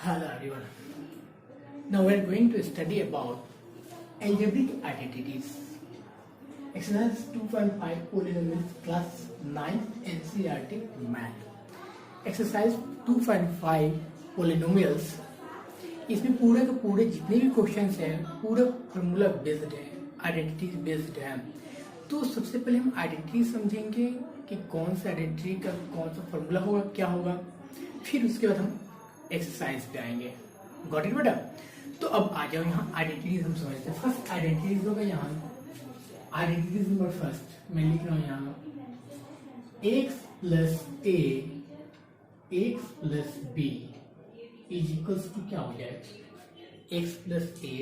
Hello everyone. Now we are going to study about algebraic identities. Exercise 2.5 polynomials class 9 NCERT math. Exercise 2.5 polynomials. इसमें पूरे के पूरे जितने भी क्वेश्चंस हैं पूरा फार्मूला बेस्ड है, आइडेंटिटी बेस्ड है। तो सबसे पहले हम आइडेंटिटी समझेंगे कि कौन सा आइडेंटिटी का कौन सा फार्मूला होगा, क्या होगा, फिर उसके बाद हम एक्सरसाइज पे आएंगे। गॉट इट बेटा? तो अब आ जाओ यहाँ आइडेंटिटीज हम समझते हैं। फर्स्ट आइडेंटिटीज होगा यहाँ आइडेंटिटीज नंबर फर्स्ट मैं लिख रहा हूँ यहाँ x plus a x plus b is equals to क्या हो जाएगा? x plus a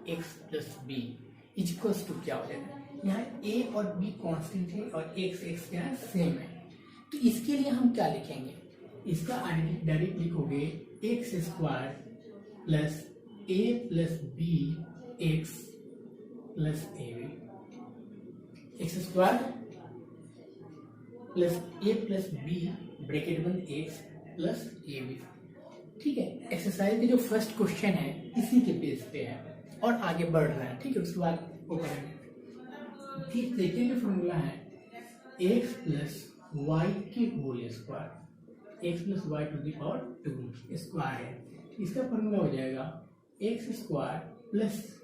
x plus b is equals to क्या हो जाएगा? यहाँ a और b कांस्टेंट है और x क्या है? सेम है। तो इसके लिए हम क्या लिखेंगे? इसका आइडेंटिटी डायरेक्ट लिखोगे x square plus a plus b x plus a b, x square plus a plus b bracket बंद एक्स प्लस ए बी। ठीक है, एक्सरसाइज के जो फर्स्ट क्वेश्चन है इसी के बेस पे है और आगे बढ़ रहा है। ठीक है, उसके बाद वो करेंगे। ठीक, सेकेंड फॉर्मूला है एक्स प्लस वाई की whole square, x plus y to the power 2 square है। इसका फॉर्मूला हो जाएगा x square plus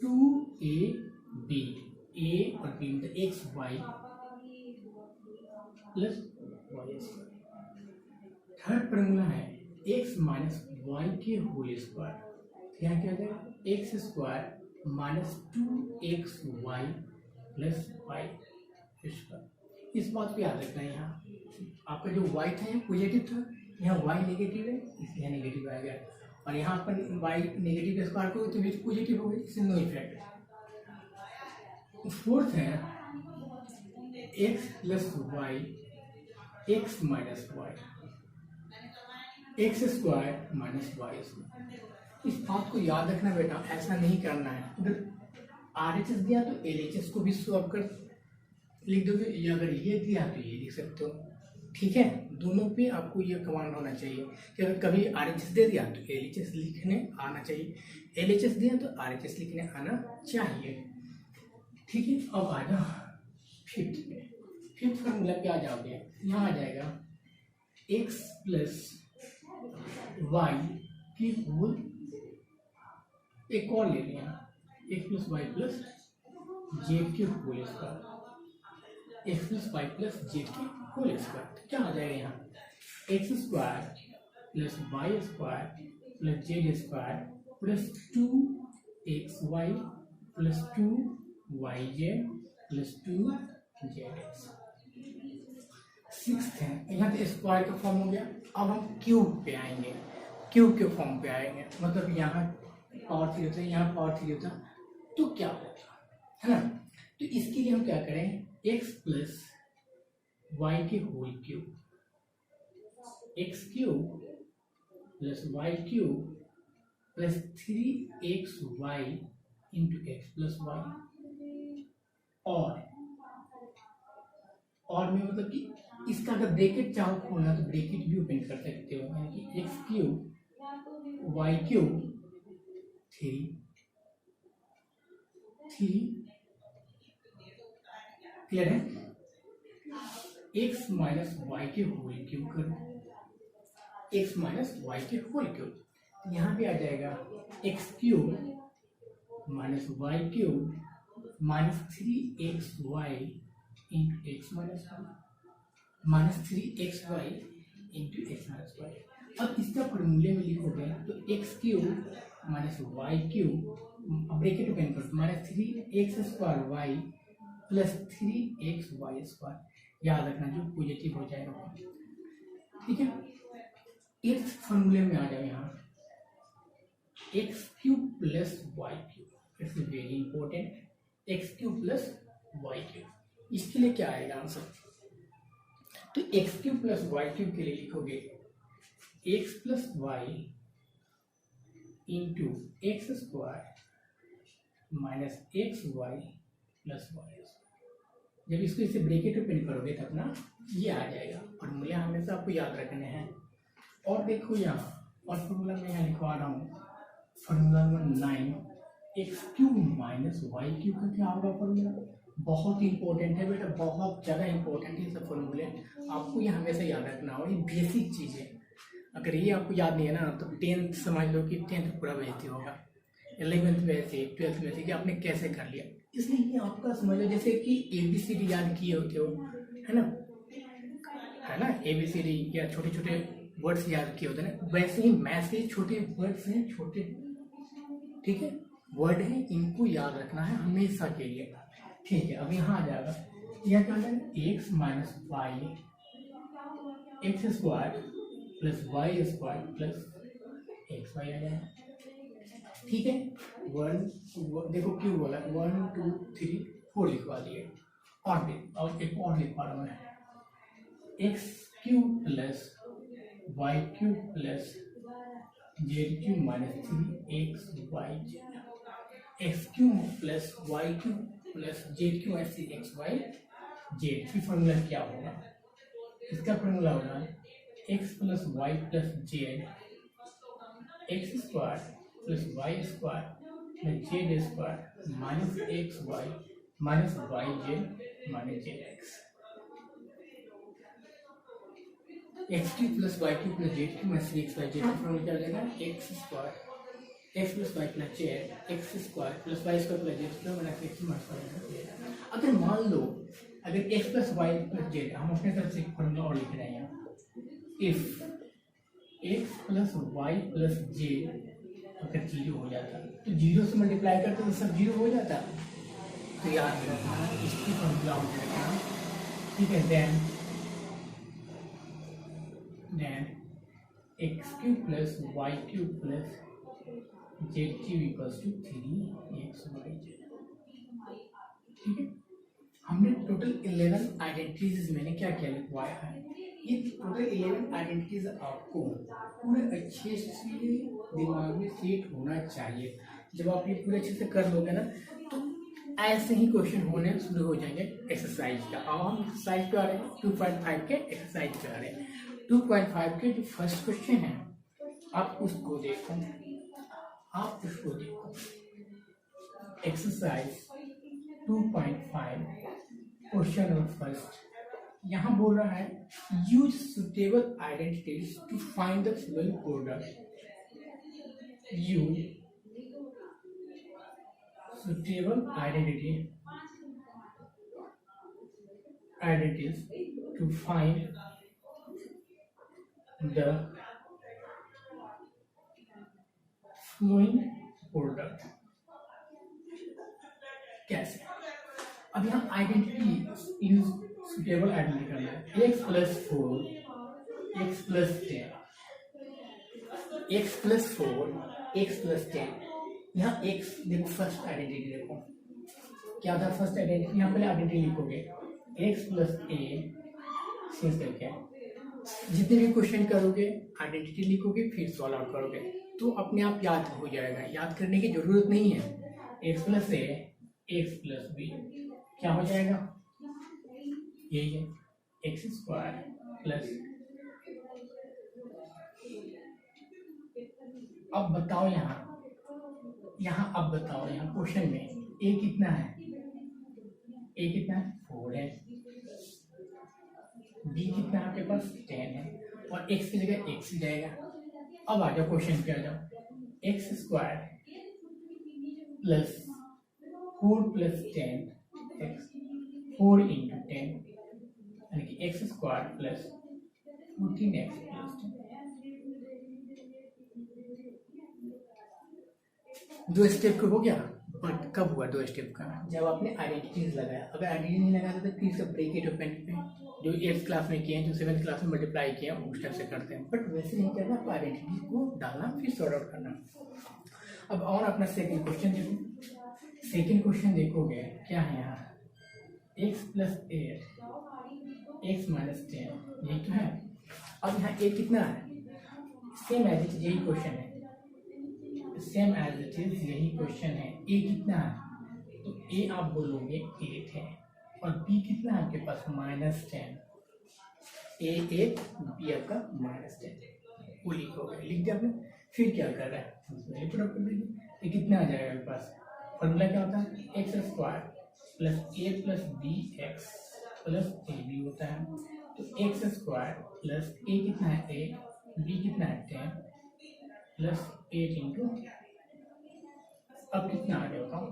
2a b, a और b मतलब x y plus y square. Third formula है एक्स माइनस वाई के होल स्क्वायर। यहाँ क्या हो जाएगा? X square minus 2x y plus y square. इस बात को याद रखना है। यहाँ आपका जो y था यहाँ पॉजिटिव था, यहाँ y नेगेटिव है इसलिए नेगेटिव आ गया, और यहाँ पर y नेगेटिव के स्क्वायर को तो पॉजिटिव हो गया, इससे नो इफेक्ट। फोर्थ है x plus y x minus y, x square minus y square. इस बात को याद रखना बेटा, ऐसा नहीं करना है। अगर RHS दिया तो LHS को भी स्वैप कर लिख दोगे, या अगर ये दिया तो ये लिख सकते हो। ठीक है, दोनों पे आपको ये कमांड होना चाहिए कि अगर कभी RHS दे दिया तो LHS लिखने आना चाहिए, LHS दिया तो RHS लिखने आना चाहिए। ठीक है, अब आ जाओ फिफ्थ पे। फिफ्थ फॉर्मूला पे आ जाओगे, यहाँ आ जाएगा x प्लस वाई की होल, एक और ले लिया x plus y plus z की whole square, x plus y plus z की होल स्क्वायर। क्या आ जाएगा यहाँ? X square plus y square plus z square plus 2xy plus 2yz plus 2zx। Sixth है, यहाँ तो स्क्वायर का फॉर्म हो गया। अब हम क्यूब पे आएंगे, क्यूब के फॉर्म पे आएंगे, मतलब यहाँ पावर 3 होता है, यहाँ पावर 3 होता तो क्या होगा, है ना? तो इसके लिए हम क्या करें? x प्लस वाई की whole cube, x cube plus y cube plus 3xy into x plus y. और में मतलब कि इसका अगर ब्रैकेट चाहो खोलना तो ब्रैकेट भी ओपन कर सकते हो, यानी कि x cube y cube 3 clear है? एक्स माइनस वाई के होल क्यूब करो, एक्स माइनस वाई के होल क्यूब। यहाँ पे आ जाएगा x cube minus y cube minus 3xy into x minus y, minus 3xy into x minus y. अब इसका फॉर्मूले में लिखोगे तो x cube minus y cube bracket open करो minus 3x square y plus 3xy square. याद रखना जो पॉजिटिव हो जाएगा। ठीक है, एट्थ फॉर्मूले में आ जाओ यहाँ x cube plus y cube, it's very important, x cube plus y cube. इसके लिए क्या आएगा आंसर? तो x cube plus y cube के लिए लिखोगे x plus y into x square minus x y plus y. जब इसको इसे ब्रैकेट ओपन करोगे तो अपना ये आ जाएगा। फॉर्मूले हमेशा आपको याद रखने हैं। और देखो यहाँ और फॉर्मूला मैं यहाँ लिखवा रहा हूँ, formula number 9, x cube minus y cube का क्या होगा फॉर्मूला। बहुत इंपॉर्टेंट है बेटा, बहुत ज़्यादा इंपॉर्टेंट है सब फॉर्मूले, आपको ये हमेशा याद रखना हो, ये बेसिक चीज़ है। अगर ये आपको याद नहीं है ना तो 10th समझ लो कि 10th पूरा वैसे होगा, 11th वैसे, 12th वैसे कि आपने कैसे कर लिया। इसलिए ये आपका समझ लो जैसे कि ABCD याद किए होते हो, है ना ABCD या छोटे छोटे वर्ड्स याद किए होते हैं ना, वैसे ही मैथ्स के छोटे वर्ड्स हैं, छोटे ठीक है वर्ड है, इनको याद रखना है हमेशा के लिए। ठीक है, अब यहाँ आ जाएगा, यह क्या है, x minus y x square plus y square plus x y आ जाएगा। ठीक है, देखो क्यों बोला, 1 2 3 4 लिखवा दिए, और एक और लिखवा रहा हूँ मैं, x cube plus y cube plus z cube minus 3 x y z, x cube plus y cube plus z cube minus 3 x y z की फॉर्मूला क्या होगा। इसका फॉर्मूला होगा x plus y plus z x square plus y square plus z square minus x y minus y z minus z x, x cube plus y cube plus z cube minus 3 x y z का formula क्या हो जाएगा, x square x plus y plus z x square plus y square plus z square minus x minus y. अगर मान लो अगर x plus y plus z, हम अपने तरफ से एक फॉर्मूला और लिख रहे हैं यहाँ, if x plus y plus z अगर जीरो हो जाता तो जीरो से मल्टीप्लाई करते तो सब जीरो हो जाता, तो याद रखना इसकी फॉर्मूला हो जाएगा। ठीक है, then x cube plus y cube plus z cube equals to 3 x y z. ठीक है, हमने टोटल 11 आइडेंटिटीज मैंने क्या क्या लिखवाया है, ये टोटल 11 आइडेंटिटीज आपको पूरे अच्छे से दिमाग में सेट होना चाहिए। जब आप ये पूरे अच्छे से कर लोगे ना तो ऐसे ही क्वेश्चन होने शुरू हो जाएंगे एक्सरसाइज का। अब हम एक्सरसाइज पे आ रहे हैं, 2.5 के एक्सरसाइज पे आ रहे हैं। 2.5 के जो फर्स्ट क्वेश्चन है आप उसको देखो, एक्सरसाइज 2.5 क्वेश्चन नंबर फर्स्ट। यहाँ बोल रहा है use suitable identities to find the following product, use suitable identities to find the following product. कैसे, अब यहाँ आइडेंटिटी यूज सुटेबल आइडेंटिटी करना है, x plus 4 x plus 10 x plus 4 x plus 10। यहाँ एक्स देखो, फर्स्ट आइडेंटिटी देखो क्या था, फर्स्ट आइडेंटिटी यहाँ पहले आइडेंटिटी लिखोगे एक्स प्लस ए शेष करके, जितने भी क्वेश्चन करोगे आइडेंटिटी लिखोगे फिर सॉल्व आउट करोगे तो अपने आप याद हो जाएगा, याद करने की जरूरत नहीं है। X plus a x plus B क्या हो जाएगा, यही है एक्स स्क्वायर प्लस, अब बताओ यहाँ अब बताओ यहाँ क्वेश्चन में ए कितना है, ए कितना है 4 है, बी कितना है आपके पास 10 है और एक्स की जगह एक्स ही जाएगा। अब आ जाओ क्वेश्चन पे आ जाओ, x square plus 4 plus 10 x 4 into 10 यानी कि x square plus 14 x plus 10। दो स्टेप का हो गया, बट कब हुआ दो स्टेप का, जब आपने आइडेंटिटीज लगाया। अगर आइडेंटिटी नहीं लगाया तो प्लीज का ब्रेकेट और पेन पे जो 8th क्लास में किए हैं, जो 7th क्लास में मल्टीप्लाई किए हैं उस टाइप से करते हैं, बट वैसे नहीं करना, आपको आइडेंटिटी को डालना फिर सॉर्ट आउट करना। अब और अपना सेकंड क्वेश्चन देखो, सेकंड क्वेश्चन देखोगे क्या है यहाँ, एक्स प्लस 8 एक्स माइनस 10 यही तो है। अब यहाँ ए कितना है, सेम एज इट यही क्वेश्चन है, सेम एज इट इज यही क्वेश्चन है। ए कितना है तो ए आप बोलोगे 8 है और बी कितना है आपके पास -10, ए 8 बी आपका -10। वो लिखोगे, लिख दिया आपने। फिर क्या कर रहा है, उसमें पुट अप कर दीजिए। ये कितना आ जाएगा मेरे पास, फॉर्मूला क्या होता है, x square plus a plus b x plus a b होता है। तो एक्स स्क्वायर प्लस ए कितना है 8, बी कितना है 10 प्लस 8 इंटू, अब कितना आ गया बताओ,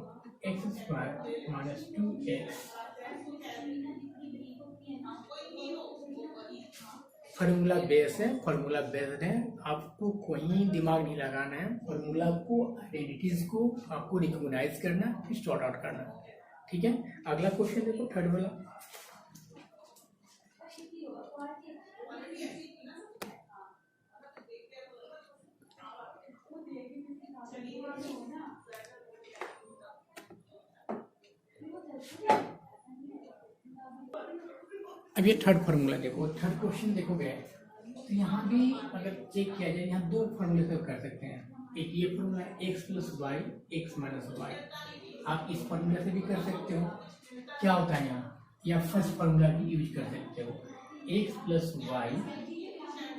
x square minus 2x। Formula base है, फार्मूला बेस्ड है, आपको कोई दिमाग नहीं लगाना है। फार्मूला को, आइडेंटिटीज को आपको रिकॉग्नाइज करना, फिर सॉर्ट आउट करना, ठीक है। अगला क्वेश्चन देखो, थर्ड वाला। अब ये थर्ड फार्मूला देखो, थर्ड क्वेश्चन देखोगे तो यहाँ भी अगर चेक किया जाए, यहाँ दो फार्मूले से कर सकते हैं। एक ये formula x plus y x minus y, आप इस फार्मूला से भी कर सकते हो। क्या होता है यहाँ, या फर्स्ट फार्मूला भी यूज कर सकते हो, x plus y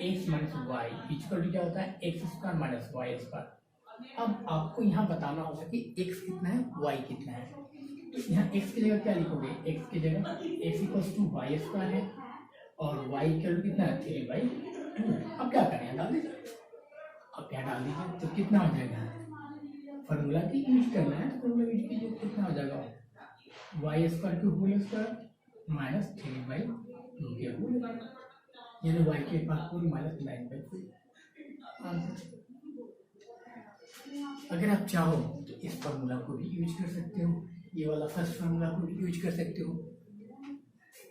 x minus y equal to क्या होता है, x square minus y square. अब आपको यहाँ बताना होगा कि एक्स कितना है, वाई कितना है। तो यहाँ x की जगह क्या लिखोगे, x की जगह x equals to y square है और y इक्वल कितना है 3/2। अब क्या करें, डाल दीजिए, अब क्या डाल दीजिए तो कितना आ जाएगा, फॉर्मूला की यूज करना है, फॉर्मूला यूज कीजिए, कितना हो जाएगा, वाई स्क्वायर की होल स्क्वायर माइनस 3/2 के होल, यानी y के पास होल माइनस 9/4 आंसर। अगर आप चाहो तो इस फॉर्मूला को भी यूज कर सकते हो, ये वाला फर्स्ट फार्मूला को भी यूज कर सकते हो,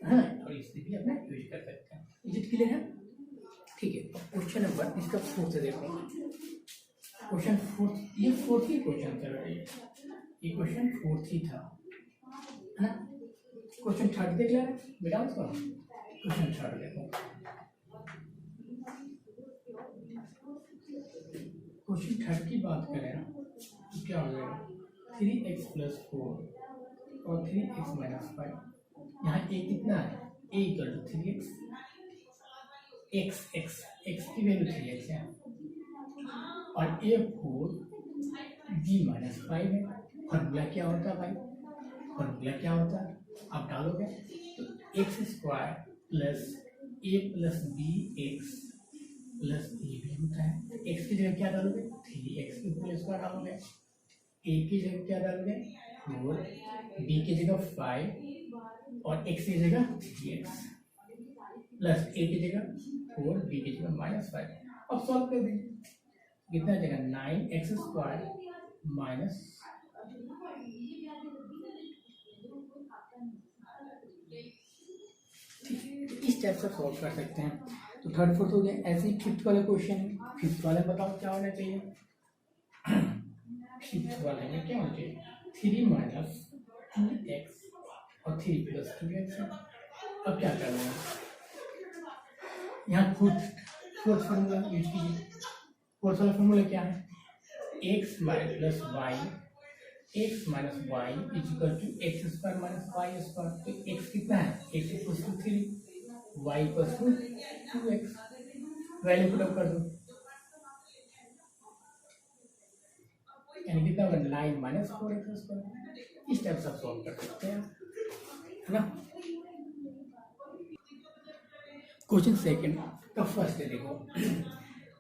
हाँ, और इससे भी अपना यूज कर सकते हैं। इज इट क्लियर है, ठीक है। अब क्वेश्चन नंबर इसका फोर्थ से देखो, क्वेश्चन फोर्थ, ये फोर्थ ही क्वेश्चन चल रहा है, ये क्वेश्चन फोर्थ ही था, है ना। क्वेश्चन थर्ड देख लेना बेटा, उसका क्वेश्चन थर्ड देखो। क्वेश्चन थर्ड की बात करें ना तो क्या हो जाएगा, 3x प्लस 4 और 3x माइनस 5। यहाँ a कितना है, a equal to 3x, x की वैल्यू 3x है और a 4 b माइनस 5 है। फॉर्मूला क्या होता है भाई, फॉर्मूला क्या होता है, आप डालोगे तो x square plus a plus b x plus a b होता है। एक्स की जगह क्या डालोगे, 3x की होल स्क्वायर डालोगे, ए की जगह क्या डालोगे 4, बी की जगह 5 और x की जगह 3x प्लस ए की जगह 4, बी की जगह -5। अब सॉल्व कर दीजिए, कितना जगह 9x स्क्वायर माइनस, इस टाइप से सॉल्व कर सकते हैं। तो थर्ड फोर्थ हो गया। ऐसे ही फिफ्थ वाला क्वेश्चन, फिफ्थ वाले बताओ क्या होना चाहिए, फिफ्थ वाले में क्या होना चाहिए, 3 माइनस 2x और 3 प्लस 2x है। अब क्या करना है, यहाँ फोर्थ फॉर्मूला यूज कीजिए। फोर्थ वाला फॉर्मूला क्या है, x minus plus y, x minus y equal to x square minus y square. तो x कितना है, x equals to 3, y equals to 2x, value put up कर दो, यानी कितना होगा 9 माइनस 4x स्क्वायर। इस टाइप से आप सॉल्व कर सकते हैं, है ना। क्वेश्चन सेकंड का फर्स्ट है, देखो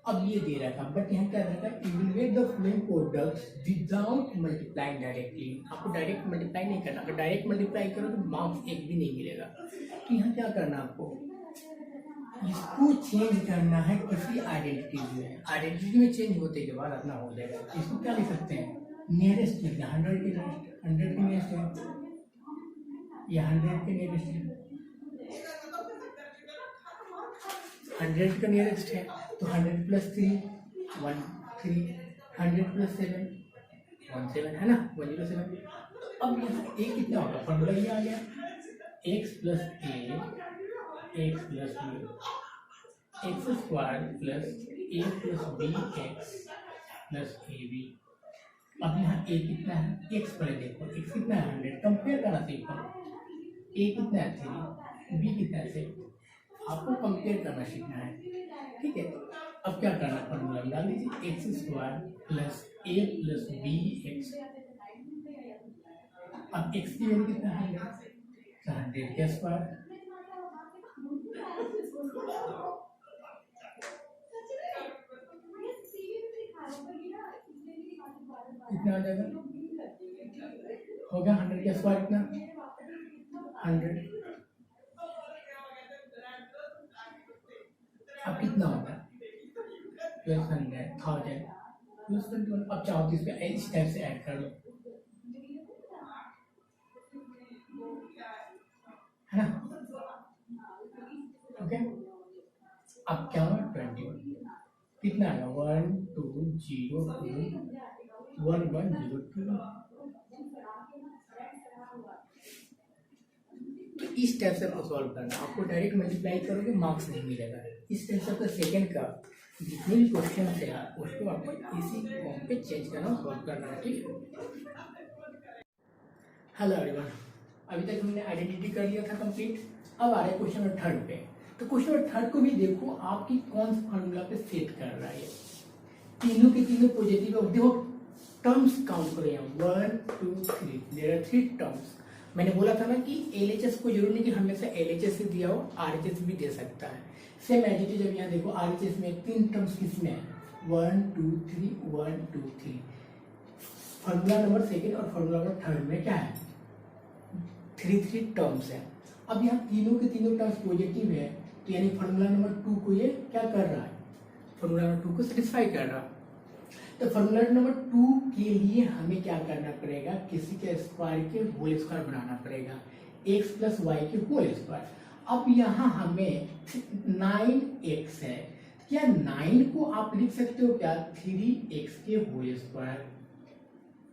अब ये दे रहा था, बट यहाँ क्या रहता है, evaluate the following products without multiplying directly. आपको डायरेक्ट मल्टीप्लाई नहीं करना, अगर डायरेक्ट मल्टीप्लाई करो तो मार्क्स एक भी नहीं मिलेगा। तो यहाँ क्या करना है आपको, इसको चेंज करना है किसी आइडेंटिटी में, आइडेंटिटी में चेंज होते के बाद अपना हो जाएगा। इसको क्या लिख सकते हैं, नियरेस्ट लिखना, 100 के नियरेस्ट, 100 के नियरेस्ट है, या 100 के नियरेस्ट है, 100 का नियरेस्ट है तो 100 प्लस 3 13, 100 प्लस 7 17 है ना, 107। अब यहाँ a कितना होगा, फॉर्मूला ये आ गया, x plus a x plus b x square plus a plus b x plus a b. अब यहाँ a कितना है, x पहले देखो, x कितना है 100, कंपेयर करना सीखो, a कितना है 3, b कितना है 6, आपको कंपेयर करना सीखना है, ठीक है। अब क्या करना, फॉर्मूला में डाल दीजिए x square plus a plus b x. अब एक्स की वैल्यू कितना है, 100 के स्क्वायर कितना आ जाएगा, हो गया 100 के स्क्वायर कितना 100। अब कितना होगा प्लस 100,000 प्लस 21। अब चाहो तो इसमें इस टाइप से ऐड कर लो, है ना। ओके, अब क्या हुआ 21 कितना आएगा 12021102। तो इस टाइप से आपको सॉल्व करना, आपको डायरेक्ट मल्टीप्लाई करोगे मार्क्स नहीं मिलेगा। इस टाइप से आपका सेकंड का जितने भी क्वेश्चन है उसको आपको इसी फॉर्म पे चेंज करना, सॉल्व करना है, ठीक है। हेलो एवरीवन, अभी तक हमने आइडेंटिटी कर लिया था कंप्लीट। अब आ रहा है क्वेश्चन नंबर 3 पे। तो क्वेश्चन नंबर 3 को भी देखो आपकी कौन सा फॉर्मूला पे सेट कर रहा है। तीनों के तीनों पॉजिटिव है, देखो टर्म्स काउंट करो यहाँ 1 2 3, देयर आर 3 टर्म्स। मैंने बोला था ना कि एलएचएस को जरूर नहीं कि हमेशा एलएचएस से दिया हो, आरएचएस भी दे सकता है। Same as it is. जब यहाँ देखो आरएचएस में 3 टर्म्स किसमें है 1 2 3 1 2 3। फॉर्मूला नंबर सेकंड और फॉर्मूला नंबर थर्ड में क्या है 3 टर्म्स है। अब यहाँ तीनों के तीनों टर्म्स पॉजिटिव है, तो यानी फॉर्मूला नंबर 2 को ये क्या कर रहा है, फॉर्मूला नंबर 2 को सेटिस्फाई कर रहा है। तो फॉर्मूला नंबर 2 के लिए हमें क्या करना पड़ेगा, किसी के स्क्वायर के होल स्क्वायर बनाना पड़ेगा, x प्लस वाई के होल स्क्वायर। अब यहाँ हमें 9x है, क्या 9 को आप लिख सकते हो क्या 3x के होल स्क्वायर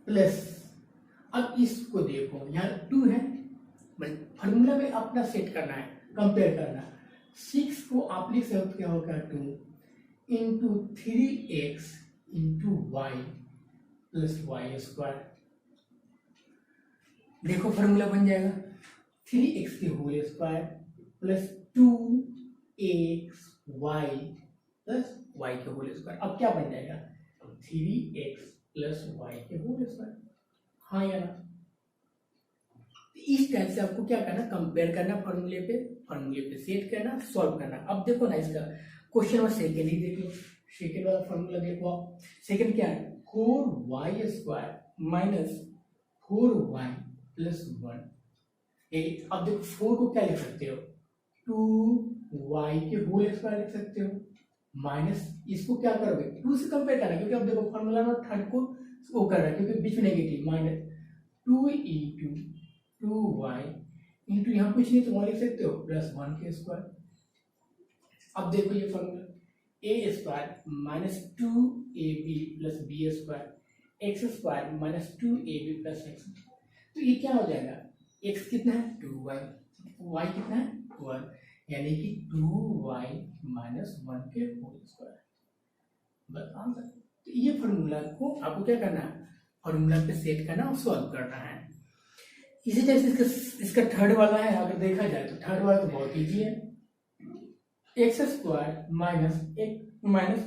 प्लस, अब इसको देखो यहाँ 2 है, फॉर्मूला में अपना सेट करना है, कंपेयर करना। 6 को आप लिख सकते हो क्या होगा 2 into 3x into y plus y square. देखो फॉर्मूला बन जाएगा 3x के whole square plus 2x y plus y के होल स्क्वायर। अब क्या बन जाएगा 3x प्लस वाई के होल स्क्वायर, हाँ या ना। इस टाइप से आपको क्या करना, कंपेयर करना, फॉर्मूले पे सेट करना, सॉल्व करना। अब देखो ना इसका क्वेश्चन नंबर सेकेंड ही देख लो, सेकेंड वाला फॉर्मूला देखो आप। सेकेंड क्या है 4y square minus 4y plus 1। अब देखो 4 को क्या लिख सकते हो 2y के होल स्क्वायर लिख सकते हो, माइनस इसको क्या करोगे 2 से कंपेयर करना, क्योंकि अब देखो फॉर्मूला नंबर थर्ड को वो कर रहा है क्योंकि बीच में negative, minus 2 into 2y into यहाँ कुछ नहीं तो वहाँ लिख सकते हो प्लस 1 के स्क्वायर। अब देखो ये formula a square minus 2ab plus b square x square minus 2ab plus x. तो ये क्या हो जाएगा x कितना है 2y, y कितना है 1, यानी कि 2y माइनस 1 के होल स्क्वायर, बस आंसर। तो ये फॉर्मूला को आपको क्या करना है, फॉर्मूला पे सेट करना और सॉल्व करना है। इसी तरह से इसका थर्ड वाला है, अगर देखा जाए तो थर्ड वाला तो बहुत इजी है, x square minus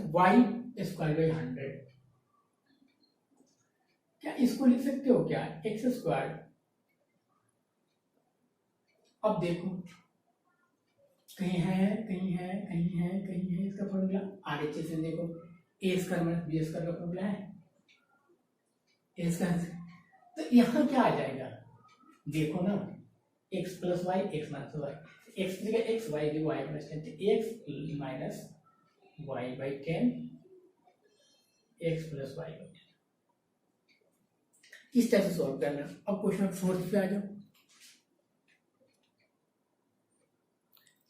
y square by 100। क्या इसको लिख सकते हो क्या एक्स स्क्वायर। अब देखो कहीं है इसका फॉर्मूला आरएचएस से देखो ए स्क्वायर माइनस बी स्क्वायर का फॉर्मूला है ए स्क्वायर। तो यहाँ क्या आ जाएगा देखो ना x plus y x minus y, x की जगह एक्स वाई की y minus 10, x minus y by 10 x plus y by 10। इस टाइप से सॉल्व करना। अब क्वेश्चन 4 पे आ जाओ।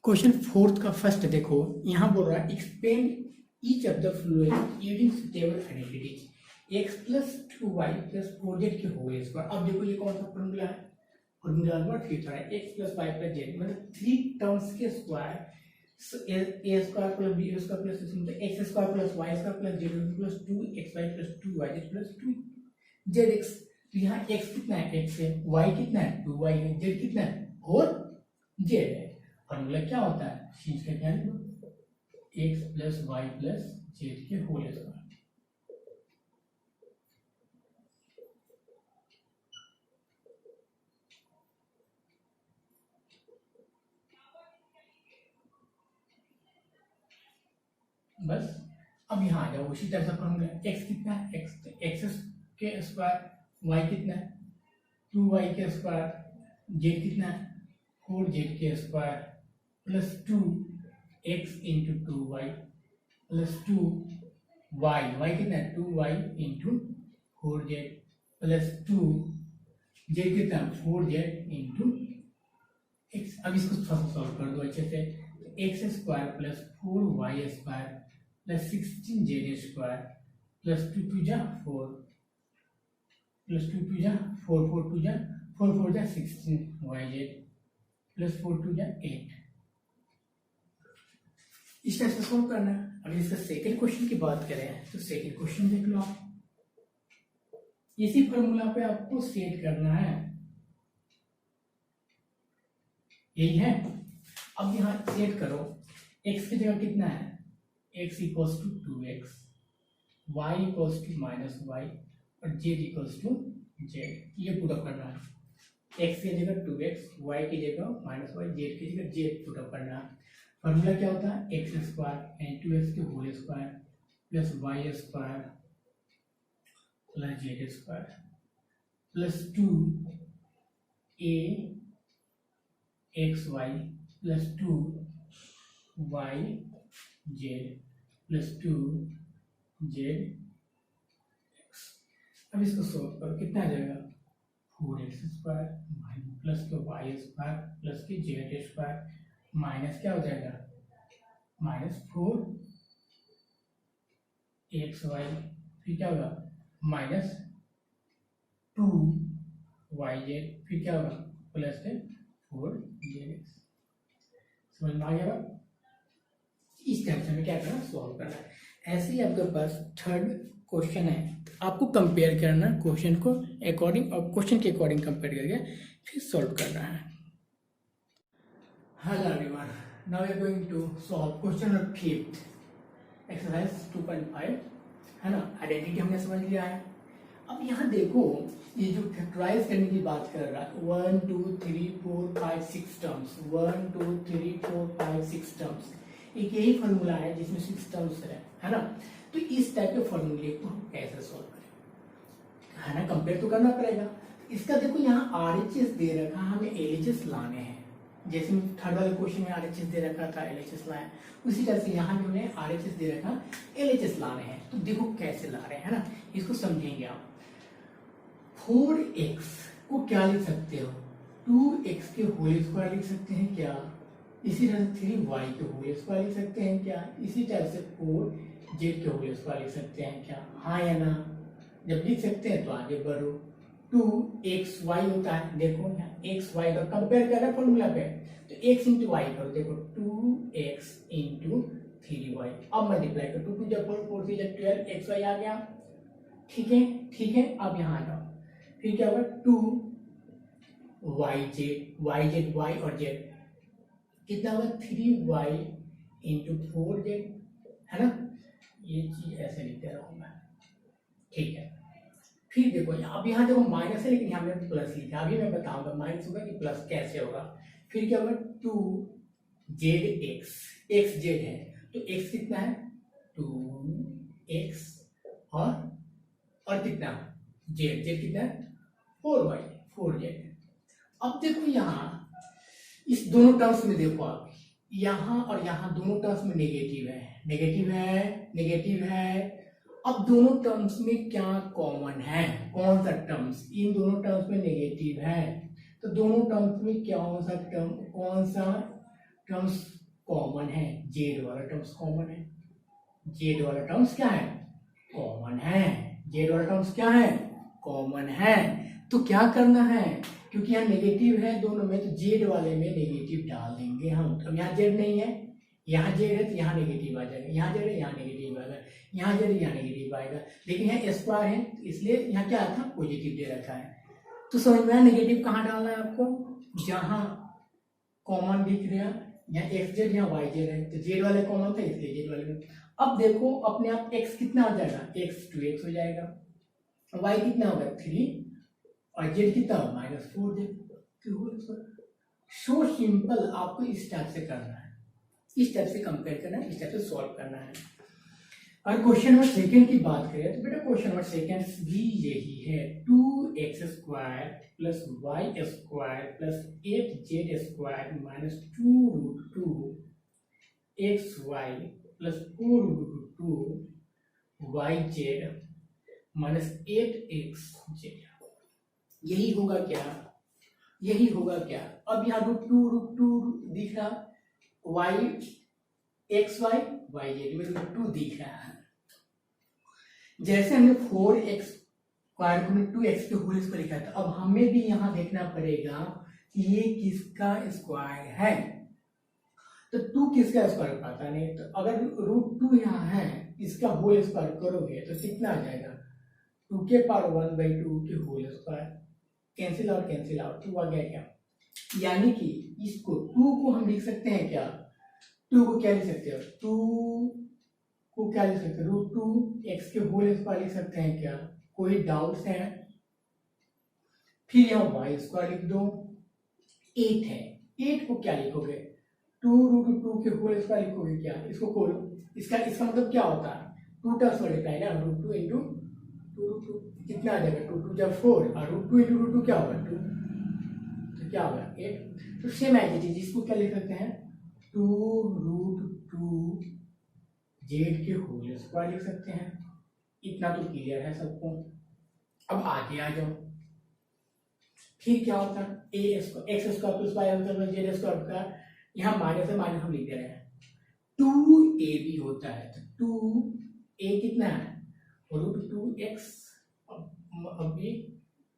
क्वेश्चन 4 का फर्स्ट देखो, यहाँ बोल रहा है expand each of the flowing using suitable identities x plus 2y plus 4z के होल स्क्वायर। अब देखो ये कौन सा फॉर्मूला है, फॉर्मूला नंबर 3 है x plus y plus z, मतलब 3 टर्म्स के square a square plus b square plus x square plus y square plus z plus 2xy plus 2yz plus 2zx। तो यहाँ x कितना है x है, y कितना है 2y है, z कितना है 4z है। फॉर्मूला क्या होता है चीज का ध्यान दो, x plus y plus z के होल स्क्वायर। बस अब यहाँ आ जाओ, उसी तरह से फॉर्मूला एक्स कितना है, एक्स के स्क्वायर, वाई कितना है 2y के स्क्वायर, जेड कितना है 4z के square plus 2x into 2y plus 2y, y कितना है 2y into 4z plus 2z कितना है 4z इंटू x। अब इसको थोड़ा सा सॉल्व कर दो अच्छे से, x square plus 4y square plus 16z square plus 2 2 जा 4 प्लस 2 2 जा 4 4 2 जा 4 4 जा 16yz प्लस 4 2 जा 8। इस टाइप से सॉल्व करना है। अगर इसका सेकंड क्वेश्चन की बात करें तो सेकंड क्वेश्चन देख लो आप, इसी फॉर्मूला पे आपको सेट करना है, यही है। अब यहाँ सेट करो, x की जगह कितना है x equals to 2x, y equals to minus y और z इक्वल्स टू z, ये पूरा करना है। x की जगह 2x, y की जगह माइनस वाई, z की जगह z पूरा करना है। फॉर्मूला क्या होता है एक्स स्क्वायर यानी 2x के whole square plus y square plus z square plus 2 a x y plus 2 y z plus 2 z x. अब इसको सोल्व करो, कितना आ जाएगा 4x स्क्वायर प्लस के वाई स्क्वायर प्लस के जेड स्क्वायर माइनस क्या हो जाएगा माइनस 4 एक्स वाई, फिर क्या होगा माइनस 2 वाई जेड, फिर क्या होगा प्लस 4 जेड एक्स। समझ में आ गया? इस टाइप से हमें क्या करना सॉल्व करना है। ऐसे ही आपके पास थर्ड क्वेश्चन है, आपको कंपेयर करना क्वेश्चन को अकॉर्डिंग और क्वेश्चन के अकॉर्डिंग कंपेयर करके फिर सॉल्व करना है। Hello everyone, now we are going to solve question number 5th exercise 2.5 है ना। आइडेंटिटी हमने समझ लिया है। अब यहाँ देखो, ये जो फैक्टराइज करने की बात कर रहा है 1 2 3 4 5 6 टर्म्स, 1 2 3 4 5 6 टर्म्स, एक यही फॉर्मूला है जिसमें 6 टर्म्स है ना। तो इस टाइप के फॉर्मूले को कैसे सॉल्व करें, है ना, कंपेयर तो करना पड़ेगा। इसका देखो यहाँ RHS दे रखा, हमें LHS लाने हैं। जैसे थर्ड वाले क्वेश्चन में RHS दे रखा था LHS लाए, उसी तरह से यहाँ जो है RHS दे रखा LHS लाने हैं। तो देखो कैसे ला रहे हैं, है ना, इसको समझेंगे आप। 4x को क्या लिख सकते हो 2x के होल स्क्वायर लिख सकते हैं क्या, इसी तरह से 3y के होल स्क्वायर लिख सकते हैं क्या, इसी तरह से 4z के होल स्क्वायर लिख सकते हैं क्या, हाँ या ना। जब लिख सकते हैं तो आगे बढ़ो। 2xy होता है, देखो यहाँ xy का कंपेयर कर रहा है फॉर्मूला पे, तो x इंटू वाई करो, देखो 2x इंटू 3y, अब मल्टीप्लाई करो 2 जब 4 4 जब 12 xy आ गया। ठीक है, ठीक है। अब यहाँ आ जाओ, फिर क्या होगा 2 yz y और z कितना होगा 3y इंटू 4z, है ना। ये चीज ऐसे लिखते रहूंगा, ठीक है। फिर देखो अब यहाँ देखो माइनस है, लेकिन यहाँ मैंने प्लस लिखा, अभी मैं बताऊंगा माइनस होगा कि प्लस कैसे होगा। फिर क्या होगा 2zx, xz है तो x कितना है 2x और कितना z कितना है 4z। अब देखो यहाँ इस दोनों टर्म्स में देखो आप, यहाँ और यहाँ दोनों टर्म्स में नेगेटिव है। अब दोनों टर्म्स में क्या कॉमन है, कौन सा टर्म्स, इन दोनों टर्म्स में नेगेटिव है, तो दोनों टर्म्स में कौन सा टर्म्स कॉमन है, जेड वाला टर्म्स कॉमन है। जेड वाला टर्म्स क्या है कॉमन है, जेड वाला टर्म्स क्या है कॉमन है। तो क्या करना है, क्योंकि यहाँ नेगेटिव है दोनों में, तो जेड वाले में नेगेटिव डाल देंगे हम। अब यहाँ जेड नहीं है, यहाँ जेड है तो यहाँ नेगेटिव आ जाएगा, यहाँ जेड है यहाँ नेगेटिव आएगा, यहाँ जेड यहाँ नेगेटिव आएगा, लेकिन यहाँ स्क्वायर है तो इसलिए यहाँ क्या था पॉजिटिव दे रखा है। तो समझ में आया नेगेटिव कहाँ डालना है आपको, जहाँ कॉमन दिख रहा यहाँ एक्स जेड यहाँ वाई जेड है, तो जेड वाले कॉमन था इसलिए जेड वाले में। अब देखो अपने आप एक्स कितना आ जाएगा, एक्स 2x हो जाएगा, वाई कितना होगा 3 और जेड कितना होगा -4z। So simple. आपको इस टाइप से करना है, इस टाइप से कंपेयर करना है, इस टाइप से सॉल्व करना है। और क्वेश्चन नंबर सेकंड की बात करें तो बेटा क्वेश्चन नंबर सेकंड भी यही है, 2x square plus y square plus 8z square minus 2√2xy plus 4√2yz minus 8xz। यही होगा क्या, यही होगा क्या। अब यहाँ √2 दिख रहा, y xy yz में √2 दिख रहा है। जैसे हमने 4x स्क्वायर को 2x के होल स्क्वायर लिखा था, अब हमें भी यहाँ देखना पड़ेगा कि ये किसका स्क्वायर है। तो 2 किसका स्क्वायर पता नहीं, तो अगर √2 यहाँ है, इसका होल स्क्वायर करोगे तो कितना आ जाएगा, 2 के पावर 1/2 के whole square, cancel out cancel out, 2 आ गया क्या। यानी कि इसको 2 को हम लिख सकते हैं क्या, 2 को क्या लिख सकते हो, 2 को क्या लिख सकते हो, √2x के होल स्क्वायर लिख सकते हैं क्या, कोई डाउट्स है। फिर यहाँ वाई स्क्वायर लिख दो, 8 है, 8 को क्या लिखोगे, 2√2 के होल स्क्वायर लिखोगे क्या, इसको खोलो, इसका मतलब क्या होता है, 2 टाइम्स मल्टीप्लाई ना, √2 इंटू 2√2 कितना आ जाएगा, 2 जब 4 और √2 इंटू √2 क्या होगा 2, तो क्या होगा 8। तो सेम एज इट इज इसको क्या लिख सकते हैं, 2√2 जेड के होल स्क्वायर लिख सकते हैं। इतना तो क्लियर है सबको। अब आगे आ जाओ, फिर क्या होता है, x square plus y z square का, यहाँ माइनस है, माइनस हम लिख दे रहे हैं, 2ab होता है, तो 2a कितना है, √2x अब ये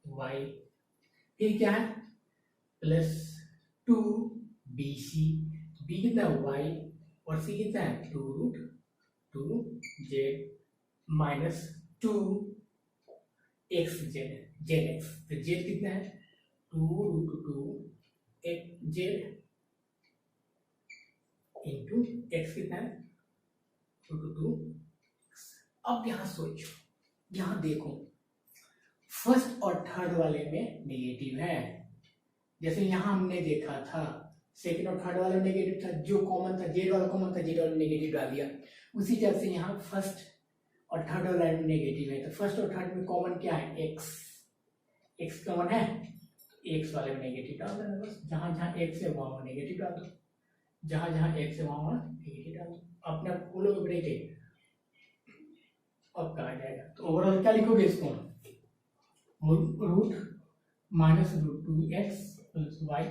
y, फिर क्या है प्लस 2bc, b कितना है y और c कितना है 2√2z माइनस 2xz zx, तो z कितना है 2√2z इंटू x कितना है √2। अब यहाँ सोचो, यहाँ देखो फर्स्ट और थर्ड वाले में नेगेटिव है, जैसे यहाँ हमने देखा था सेकंड और थर्ड वाले में नेगेटिव था, जो कॉमन था जेड वाला कॉमन था, जेड वाला नेगेटिव डाल दिया। उसी तरह से यहाँ फर्स्ट और थर्ड वाला में नेगेटिव है, तो फर्स्ट और थर्ड में कॉमन क्या है x, x कॉमन है, x वाले में नेगेटिव डाल देना बस, जहां जहां x है वहां नेगेटिव डाल दो, जहां जहां x है वहां नेगेटिव डाल दो, अपने आप खोलोगे ब्रैकेट अब कहा जाएगा। तो ओवरऑल क्या लिखोगे इसको, root minus √2x plus y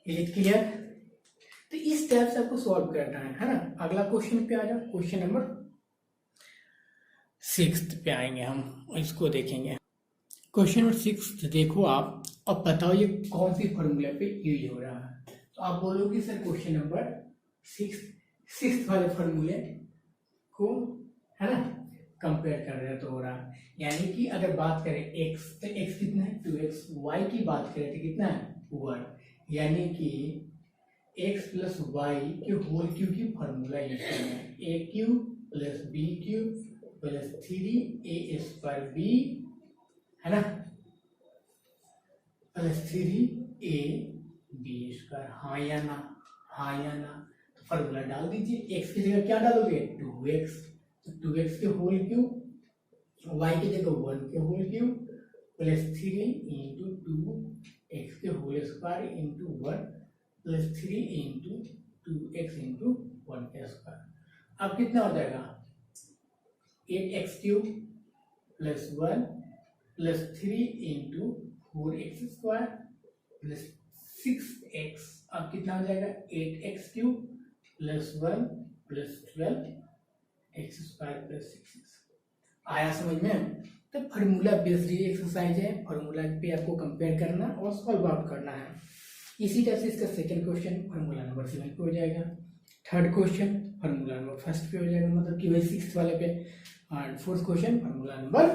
clear. तो इस टाइप से आपको सॉल्व करना है ना। अगला क्वेश्चन पे आ जाओ, क्वेश्चन नंबर 6 पे आएंगे हम, इसको देखेंगे। क्वेश्चन नंबर 6 देखो आप, अब बताओ ये कौन सी फॉर्मूला पे यूज हो रहा है। तो आप बोलोगे सर क्वेश्चन नंबर 6 वाले फॉर्मूले को है ना कंपेयर कर रहे तो हो रहा, यानी कि अगर बात करें x तो x कितना है 2x, y की बात करें तो कितना है 1, यानी कि x प्लस वाई के होल क्यूब की फॉर्मूला यूज करना है, a cube plus b cube plus 3a square b है ना प्लस 3ab स्क्वायर, हाँ या ना, हाँ या ना। तो फॉर्मूला डाल दीजिए, x की जगह क्या डालोगे 2x, तो 2x के होल क्यूब, y की जगह 1 के whole cube plus 3 into 2x के whole square into 1 plus 3 into 2x into 1 का स्क्वायर। अब कितना हो जाएगा 8x cube plus 1 plus 3 into 4x square plus 6x, अब कितना हो जाएगा 8x cube plus 1 plus 12x square plus 6x। आया समझ में। तो फार्मूला बेस्ड एक्सरसाइज है, फार्मूला पे आपको कंपेयर करना और सॉल्व आउट करना है। इसी तरह से इसका सेकंड क्वेश्चन फार्मूला नंबर 7 पे हो जाएगा, थर्ड क्वेश्चन फार्मूला नंबर 1 पे हो जाएगा, मतलब कि वही 6 वाले पे, और फोर्थ क्वेश्चन फार्मूला नंबर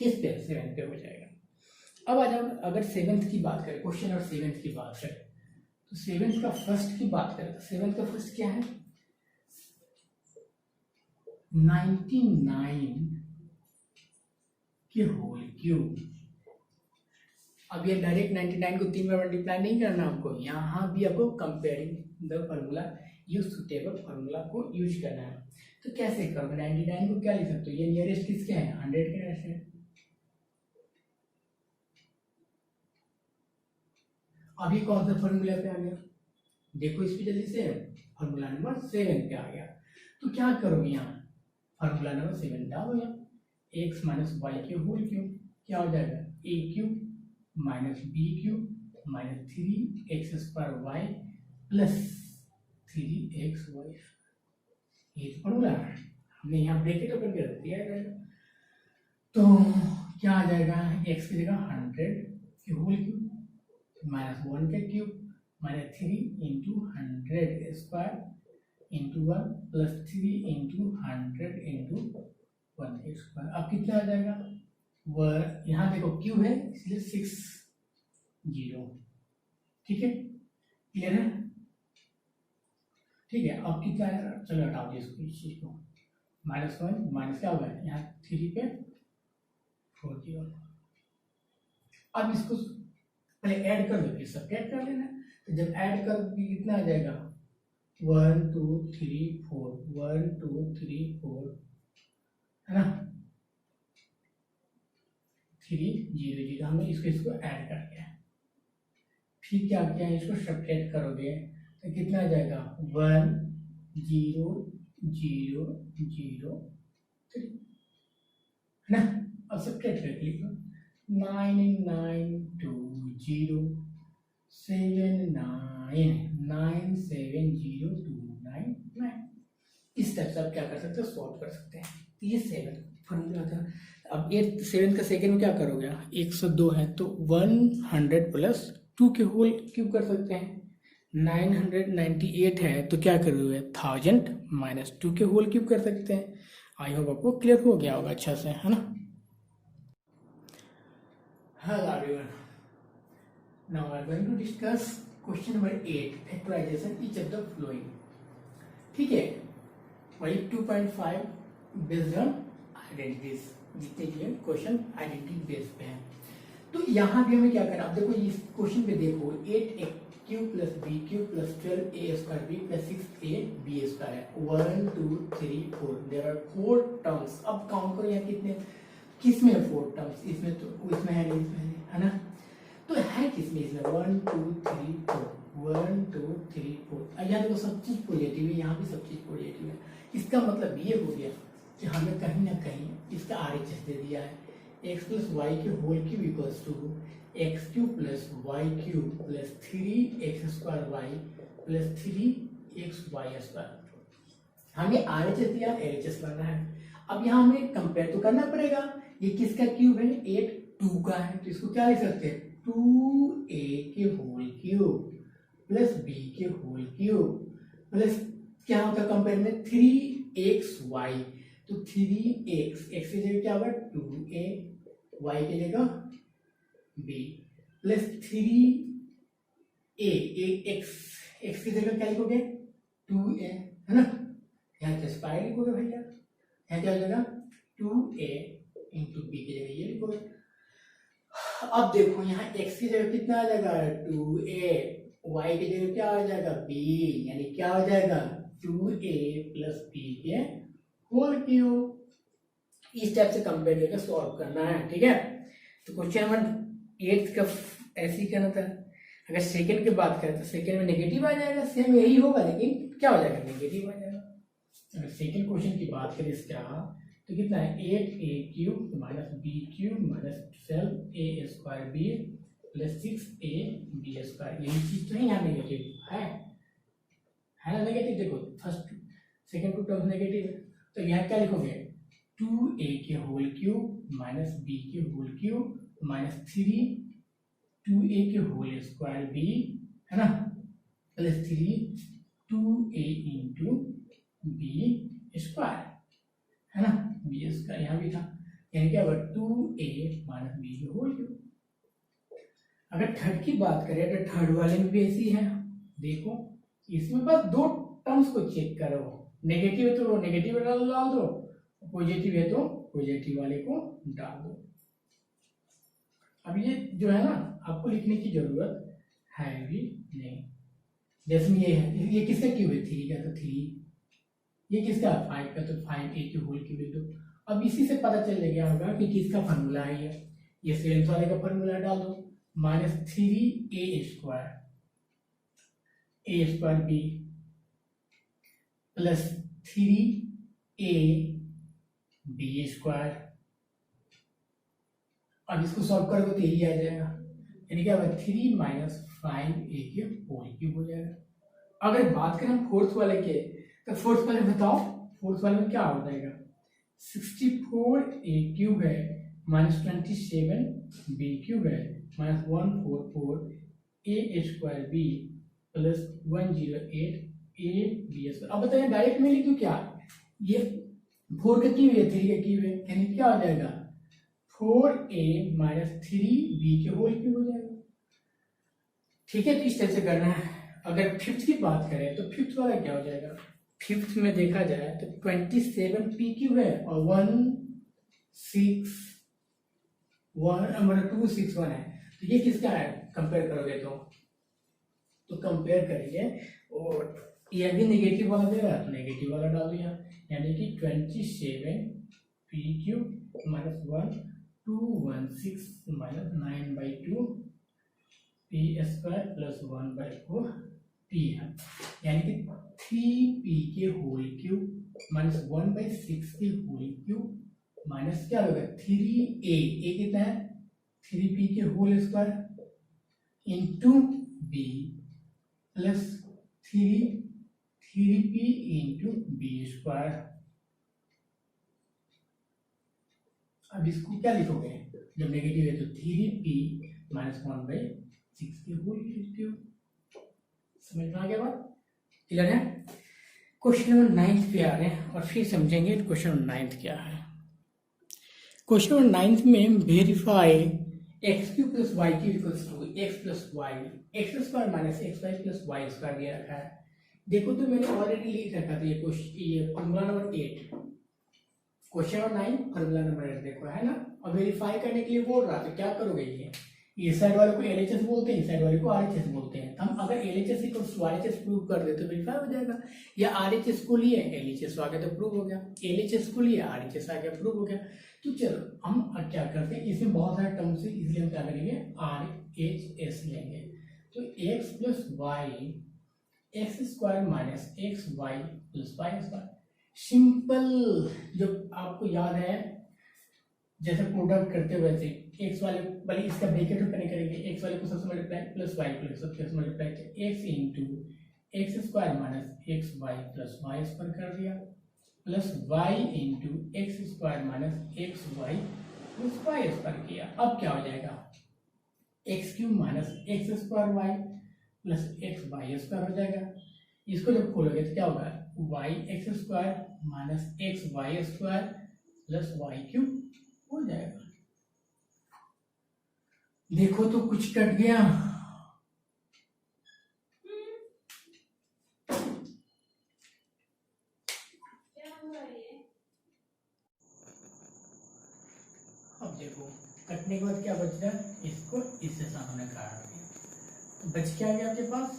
किस पे, 7 पे हो जाएगा। अब आ जाओ, अगर 7th की बात करें, क्वेश्चन और 7th की बात करें, तो 7th का फर्स्ट की बात करें तो 7th का फर्स्ट क्या है, 99 के होल क्यूब। अब ये डायरेक्ट 99 को 3 बार मल्टीप्लाई नहीं करना आपको, यहाँ भी आपको comparing the formula use suitable formula को यूज करना है। तो कैसे करोगे, 99 को क्या लिख सकते हो, ये नियरेस्ट किसके हैं, 100 के नियरेस्ट है। अभी कौन सा फॉर्मूला पे आ गया, देखो इस पे जल्दी से, फॉर्मूला नंबर 7 पे आ गया। तो क्या करोगे, यहाँ फॉर्मूला नंबर 7 डालो, यहाँ x माइनस वाई के होल क्यूब, क्या हो जाएगा, a cube minus b cube minus 3x square y plus 3x y. ये फॉर्मूला हमने यहाँ ब्रैकेट ओपन कर दिया है। तो क्या आ जाएगा, x की जगह 100 के होल क्यूब माइनस 1 का cube minus 3 into 100 square into 1 plus 3 into 100 into 1 square. अब कितना आ जाएगा, वह यहाँ देखो क्यूब है इसलिए 6 0, ठीक है, क्लियर है, ठीक है। अब कितना आएगा, चलो हटाओ दे इसको, इस चीज को, -1 माइनस क्या होगा, यहाँ 3 पे 4 0। अब इसको पहले ऐड कर दो फिर सब्ट्रैक्ट कर लेना। तो जब ऐड कर कितना आ जाएगा, 1 2 3 4, 1 2 3 4, है ना, 3 0 0, हमने इसको ऐड कर दिया। फिर क्या किया, इसको सब्ट्रैक्ट करोगे तो कितना आ जाएगा, 1 0 0 0 3, है ना। अब सब्ट्रैक्ट करके लिखो, 9 9 2 0 7 9 9 7 0 2 9 9। इस टाइप से आप क्या कर सकते हो, सॉल्व कर सकते हैं। तो ये 7 फॉर्मूला था। अब 7 का सेकेंड में क्या करोगे, 102 है तो 100 प्लस 2 के होल क्यूब कर सकते हैं। 998 है तो क्या करोगे, 1000 माइनस 2 के होल क्यूब कर सकते हैं। आई होप आपको क्लियर हो गया होगा अच्छा से, है ना। Hello everyone. Now we are going to discuss question number 8, factorization each of the following. ठीक है, वही 2.5 बेस्ड ऑन आइडेंटिटीज, जितने भी क्वेश्चन आइडेंटिटी बेस पे हैं। तो यहाँ भी हमें क्या करना, अब देखो इस क्वेश्चन पे देखो 8a³ plus b³ plus 12a² plus 6ab² है, 1 2 3 4, देयर आर 4 टर्म्स। अब काउंट करो यहाँ कितने, किसमें 4 टर्म्स, इसमें तो इसमें है नहीं, इसमें है ना, तो है किसमें, इसमें 1 2 3 4, 1 2 3 4। यहाँ देखो सब चीज पॉजिटिव है, यहाँ भी सब चीज पॉजिटिव है। इसका मतलब ये हो गया कि हमें कहीं ना कहीं इसका RHS दे दिया है, x प्लस वाई के whole cube equals to x³ plus y cube plus 3x² y plus 3xy²। हमें RHS दिया, LHS करना है। अब यहाँ हमें कंपेयर तो करना पड़ेगा, ये किसका क्यूब है, 8 2 का है, तो इसको क्या लिख सकते हैं, 2a के होल क्यूब प्लस b के होल क्यूब प्लस क्या होता है कंपेयर में 3xy, तो 3x, x की जगह क्या होगा 2a, y की जगह b प्लस 3a, x की जगह क्या लिखोगे 2a, है ना, यहाँ स्क्वायर लिखोगे भैया, यहाँ क्या हो जाएगा 2a इंटू बी की जगह ये लिखोगे। अब देखो यहाँ x की जगह कितना आ जाएगा 2a, y की जगह क्या आ जाएगा b, यानी क्या हो जाएगा 2a प्लस b के होल क्यूब। इस टाइप से कंपेयर करके सॉल्व करना है, ठीक है। तो क्वेश्चन नंबर 8 का ऐसे ही करना था। अगर सेकंड की बात करें तो सेकंड में नेगेटिव आ जाएगा, सेम यही होगा लेकिन क्या हो जाएगा, नेगेटिव आ जाएगा। अगर सेकंड क्वेश्चन की बात करें इसका, तो कितना है 8a³ minus b³ minus 12a² plus 6ab²। यही चीज तो है यहाँ नेगेटिव है ना, नेगेटिव। देखो first second two term negative है, तो यहाँ क्या लिखोगे 2a के होल क्यूब माइनस b के होल क्यूब माइनस 3 2a के होल स्क्वायर b, है ना, plus 3 2a into b square, है ना, b स्क्वायर यहाँ भी था। यानी क्या होगा 2a माइनस बी के होल क्यूब। अगर थर्ड की बात करें तो थर्ड वाले में भी ऐसी है, देखो इसमें बस दो टर्म्स को चेक करो, नेगेटिव है तो नेगेटिव डाल दो, पॉजिटिव है तो पॉजिटिव वाले को डाल दो। अब ये जो है ना आपको लिखने की जरूरत है भी नहीं। जैसे ये है, ये किसका क्यूब है 3 का तो 3, ये किसका 5 का तो 5a के होल क्यूब लिख दो। अब इसी से पता चल गया होगा कि किसका फॉर्मूला है ये सेवेंथ वाले का फॉर्मूला डाल दो, minus 3a square b plus 3a b square. अब इसको सॉल्व करोगे तो यही आ जाएगा, यानी क्या होगा 3 माइनस 5a के होल क्यूब हो जाएगा। अगर बात करें हम फोर्थ वाले के, तो फोर्थ वाले बताओ, फोर्थ वाले में क्या हो जाएगा 64a क्यूब है माइनस 27b क्यूब है minus 144a square b plus 108a b square. अब बताइए डायरेक्ट में लिख दूं क्या, ये 4 का क्यूब है 3 का क्यूब है, यानी क्या हो जाएगा 4a माइनस 3b के होल क्यूब हो जाएगा। ठीक है, तो इस तरह से करना है। अगर फिफ्थ की बात करें तो फिफ्थ वाला क्या हो जाएगा, फिफ्थ में देखा जाए तो 27p क्यूब है और 261 है, तो ये किसका है कंपेयर करोगे तो कंपेयर करेंगे और ये भी नेगेटिव वाला दे रहा है तो नेगेटिव वाला डाल दिया, यानी कि 27p cube minus 1216 minus 9/2 p square plus 1/4 p है, यानी कि 3p के होल क्यूब माइनस 1/6 के होल क्यूब माइनस क्या होगा 3a कितना है 3p के whole square into b plus 3p into b square. अब इसको क्या लिखोगे, जब नेगेटिव है तो 3p माइनस 1/6 के होल क्यूब। समझ में आ गया बात, क्लियर है। क्वेश्चन नंबर 9 पे आ रहे हैं और फिर समझेंगे क्वेश्चन नंबर 9 क्या है। क्वेश्चन नंबर 9 में verify x cube plus y cube equals to x plus y x square minus x y plus y square दिया रखा है। देखो तो मैंने ऑलरेडी लिख रखा था ये formula number 8, question number 9 formula number 8 देखो है ना। और वेरीफाई करने के लिए बोल रहा तो क्या करोगे, ये साइड वाले को एलएचएस बोलते हैं, इस साइड वाले को आरएचएस बोलते हैं। हम अगर LHS equals to RHS prove कर दे तो वेरीफाई हो जाएगा, या आरएचएस को लिए एलएचएस आ गया तो प्रूव हो गया, एलएचएस को लिए आरएचएस आ गया प्रूव हो गया। तो चलो हम क्या करते हैं, इसमें बहुत सारे टर्म्स है इसलिए हम क्या करेंगे आरएचएस लेंगे। तो x plus y x square minus x y plus y square. Simple, जो आपको याद है जैसे प्रोडक्ट करते हुए वैसे एक्स वाले बल्कि इसका ब्रैकेट ओपन करेंगे, एक्स वाले को सबसे मल्टीप्लाई प्लस वाई को सबसे multiply x into x square minus x y plus y square कर दिया plus y into x square minus x y plus y square किया। अब क्या हो जाएगा x cube minus x square y plus x y square हो जाएगा। इसको जब खोलोगे तो क्या होगा y x square minus x y square plus y cube हो जाएगा। देखो तो कुछ कट गया, अब देखो कटने के बाद क्या बच रहा है, इसको इससे सामने काट दिया तो बच क्या गया आपके पास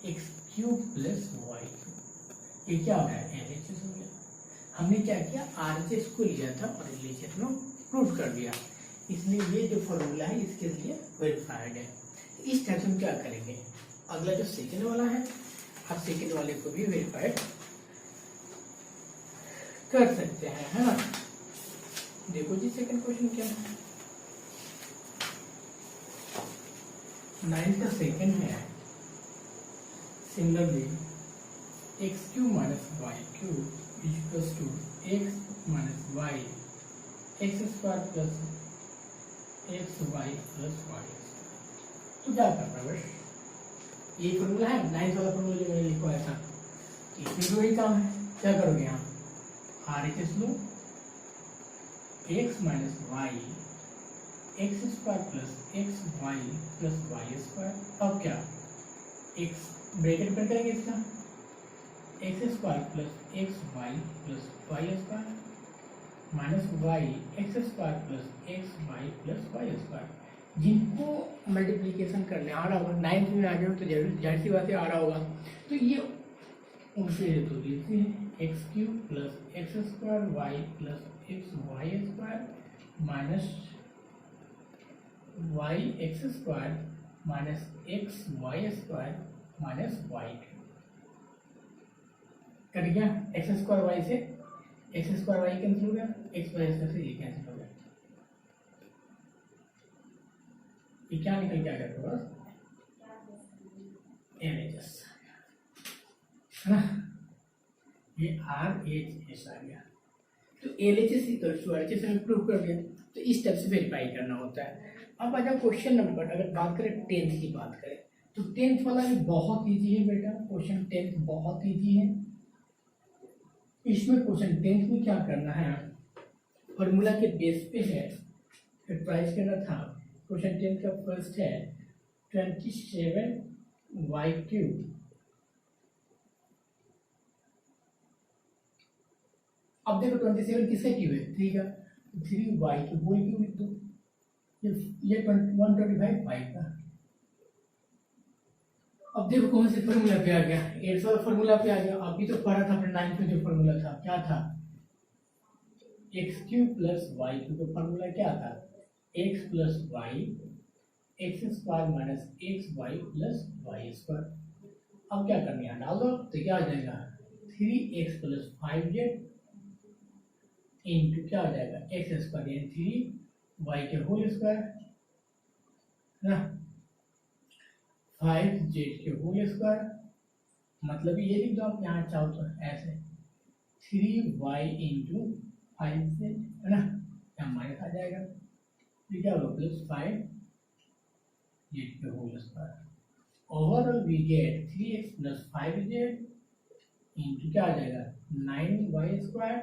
x cube plus y cube. ये क्या हो गया एलएचएस हो गया। हमने क्या किया आरएचएस को लिया था और एलएचएस में प्रूव कर दिया, इसलिए ये जो फॉर्मूला है इसके लिए वेरीफाइड है। इस टाइप से हम क्या करेंगे, अगला जो सेकंड वाला है आप सेकंड वाले को भी वेरीफाइड कर सकते हैं, है ना। देखो जी सेकंड क्वेश्चन क्या है, 9 का सेकंड है similarly x cube minus y cube equals to x minus y x square plus x y plus y. तो क्या करना है, बस ये फॉर्मूला है 9 वाला फॉर्मूला जो मैंने लिखा है था, इसमें भी वही काम है। क्या करोगे यहाँ आरएचएस लो x minus y x square plus x y plus y square. अब क्या एक्स ब्रैकेट कर करेंगे इसका x square plus x y plus y square minus y x square plus x y plus y square. जिनको multiplication करने आ रहा होगा, 9th में आ जाओ तो जाहिर सी बात है आ रहा होगा, तो ये उनसे तो देते हैं x cube plus x square y plus x y square minus y x square minus x y square minus y cut गया। एक्स स्क्वायर वाई से एक्स स्क्वायर वाई कैंसिल हो गया, एक्स वाई स्क्वायर से ये cancel हो गया। ये क्या निकल के आ गया तुम्हारा LHS है ना, ये RHS आ गया। तो LHS इक्वल्स टू RHS हमें प्रूव कर दिया। तो इस स्टेप से वेरीफाई करना होता है। अब आ जाओ क्वेश्चन नंबर, अगर बात करें 10th की बात करें तो 10th वाला भी बहुत इजी है बेटा, क्वेश्चन 10th बहुत इजी है। इसमें क्वेश्चन 10th में क्या करना है, फॉर्मूला के बेस पे है फैक्टराइज करना था। क्वेश्चन 10th का फर्स्ट है 27y क्यूब अब देखो 27 किसका क्यूब है 3 का, 3y क्यूब होल क्यूब लिख दो। ये 125 5 का। अब देखो कौन से फॉर्मूला पे आ गया, 8 वाला फॉर्मूला पे आ गया। अभी तो पढ़ा था अपने 9th में जो फॉर्मूला था क्या था, x cube plus y cube का फॉर्मूला क्या था, x plus y x square minus x y plus y square. अब क्या करना है, डाल दो तो क्या आ जाएगा 3x प्लस 5z इंटू क्या आ जाएगा एक्स स्क्वायर यानी 3y के होल स्क्वायर है ना 5z के होल स्क्वायर। मतलब ये लिख दो आप यहाँ चाहो तो ऐसे 3y इंटू 5z है ना, यहाँ माइनस आ जाएगा तो क्या होगा प्लस 5z के whole square. Overall we get 3x plus 5z into क्या आ जाएगा 9y square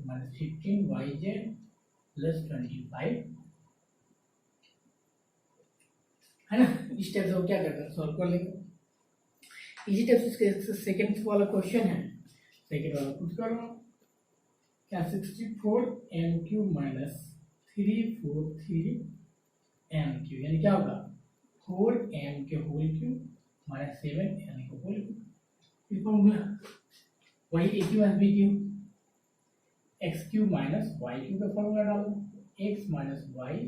minus 15yz plus 25 है ना। इस टाइप से वो क्या करते हैं सॉल्व कर लेंगे। इसी टाइप से सेकंड वाला क्वेश्चन है, सेकंड वाला कुछ करो क्या 64m cube minus 343m cube यानी क्या होगा 4m के होल क्यूब माइनस 7m के होल क्यूब। फॉर्मूला वही a cube minus b cube x cube minus y cube का फॉर्मूला डालो x minus y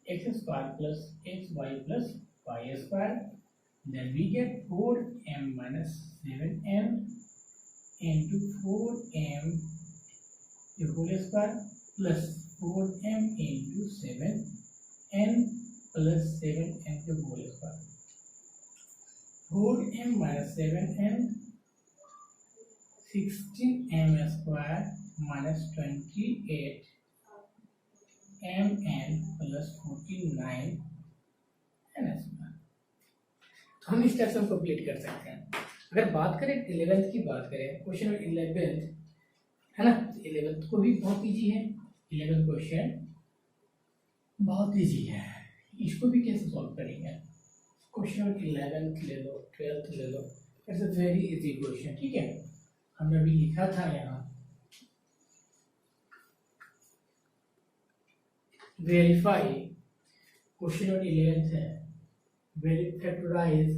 x square plus x y plus y square. Then we get 4m minus 7m into 4m के whole square plus 4m into 7n plus 7n के whole square. 4m minus 7n 16m square minus 28 mn plus 49 n square. तो हम इस type से complete कर सकते हैं। अगर बात करें 11th की बात करें क्वेश्चन 11th है ना, 11th को भी बहुत इजी है। 11th क्वेश्चन बहुत इजी है, इसको भी कैसे सॉल्व करेंगे। क्वेश्चन 11th ले लो 12th ले लो, it's a very easy question. ठीक है, हमने अभी लिखा था यहाँ वेरीफाई क्वेश्चन 11th है factorize